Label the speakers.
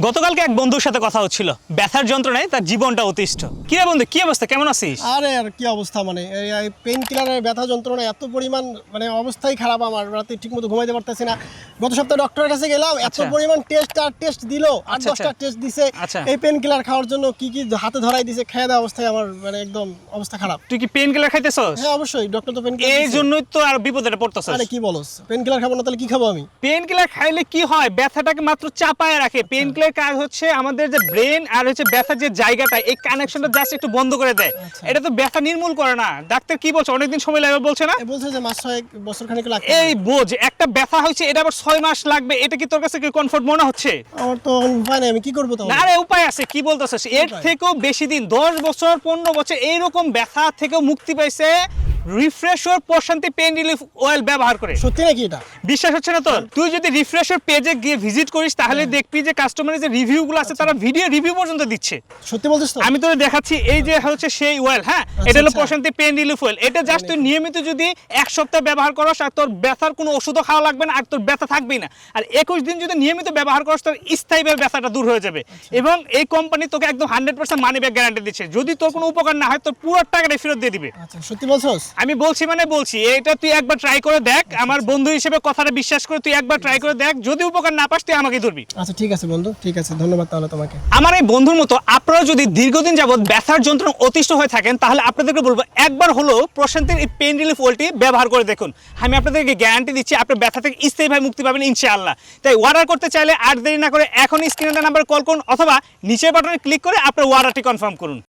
Speaker 1: গতকালকে এক বন্ধুর সাথে কথা হচ্ছিল, ব্যথার যন্ত্রণায় তার জীবনটা অতিষ্ঠ। কি রে বন্ধু, কি অবস্থা, কেমন আছিস?
Speaker 2: আরে আর কি অবস্থা, মানে এই পেইন কিলারের ব্যথা যন্ত্রণা এত পরিমাণ, মানে অবস্থাই খারাপ আমার, রাতে ঠিকমতো ঘুমাইতে পারতেছি না। গত সপ্তাহে ডক্টরের কাছে গেলাম, এত পরিমাণ টেস্ট দিল, 8-10টা টেস্ট দিছে এই পেইন কিলার খাওয়ার জন্য। কি কি হাতে ধরাই দিছে, খেয়ে দেওয়া অবস্থায় আমার মানে একদম অবস্থা খারাপ।
Speaker 1: তুই কি পেইন কিলার খাইতেছস?
Speaker 2: হ্যাঁ অবশ্যই, ডক্টর তো পেইন কিলার
Speaker 1: এই জন্যই তো আর বিপদে পড়তেছস।
Speaker 2: আরে কি বলস, পেইন কিলার খাবো না তাহলে কি খাবো আমি?
Speaker 1: পেইন কিলার খাইলে কি হয়, ব্যথাটাকে মাত্র চাপায় রাখে। পেইন কিলার কাজ হচ্ছে আমাদের যে ব্রেন আর হচ্ছে ব্যথার যে জায়গাটা, এই কানেকশনটা জাস্ট একটু বন্ধ করে দেয়। এটা তো ব্যথা নির্মূল করে না। ডাক্তার কি বলছে, অনেকদিন সময় লাগবে বলছে না?
Speaker 2: বলছে যে মাস 6 বছর খানিক লাগবে।
Speaker 1: এই বোঝ, একটা ব্যথা হচ্ছে এটা আবার 6 মাস লাগবে, এটা কি তোর কাছে কি কমফর্ট মনে হচ্ছে?
Speaker 2: আমার তো উপায় নেই, আমি কি করবো তাহলে?
Speaker 1: না রে, উপায় আছে। কি বলতেছিস? এর থেকেও বেশি দিন, 10 বছর 15 বছর এইরকম ব্যথা থেকেও মুক্তি পাইছে রিফ্রেশর প্রশান্তি পেইন রিলিফ অয়েল ব্যবহার করে।
Speaker 2: সত্যি নাকি এটা?
Speaker 1: বিশ্বাস হচ্ছে না তোর? তুই যদি রিফ্রেশর পেজে গিয়ে ভিজিট করিস তাহলে দেখবি যে কাস্টমারের যে রিভিউগুলো আছে তারা ভিডিও রিভিউ পর্যন্ত দিচ্ছে।
Speaker 2: সত্যি বলছিস তো?
Speaker 1: আমি তোরে দেখাচ্ছি, এই যে হচ্ছে সেই অয়েল। হ্যাঁ, এটা হলো প্রশান্তি পেইন রিলিফ অয়েল। এটা জাস্ট তুই নিয়মিত যদি 1 সপ্তাহ ব্যবহার করস, আর তোর ব্যথার কোনো ওষুধও খাওয়া লাগবে না, আর তোর ব্যথা থাকবেই না। আর 21 দিন যদি নিয়মিত ব্যবহার করস, তোর স্থায়ীভাবে ব্যথাটা দূর হয়ে যাবে। এবং এই কোম্পানি তোকে একদম 100% মানি ব্যাক গ্যারান্টি দিচ্ছে। যদি তোর কোনো উপকার না হয়, তোর পুরো টাকাটা ফেরত দিয়ে দিবে।
Speaker 2: আচ্ছা সত্যি বলছস?
Speaker 1: আমি বলছি মানে বলছি, এটা তুই একবার ট্রাই করে দেখ। আমার বন্ধু হিসেবে কথাটা বিশ্বাস করে তুই একবার ট্রাই করে দেখ। যদি উপকার না পাস তুই আমাকে ধরবি।
Speaker 2: আচ্ছা ঠিক আছে বন্ধু, ঠিক আছে, ধন্যবাদ তাহলে তোমাকে।
Speaker 1: আমার এই বন্ধুর মতো আপনারা যদি দীর্ঘদিন যাবত ব্যথার যন্ত্রণা অতিষ্ঠ হয়ে থাকেন, তাহলে আপনাদেরকে বলবো একবার হলো প্রশান্তির এই পেইন রিলিফ অয়েলটি ব্যবহার করে দেখুন। আমি আপনাদেরকে গ্যারান্টি দিচ্ছি আপনার ব্যথা থেকে স্থায়ীভাবে মুক্তি পাবেন ইনশাআল্লাহ। তাই অর্ডার করতে চাইলে আর দেরি না করে এখন স্ক্রিনে দেওয়া নাম্বারে কল করুন, অথবা নিচের বাটনে ক্লিক করে আপনার অর্ডারটি কনফার্ম করুন।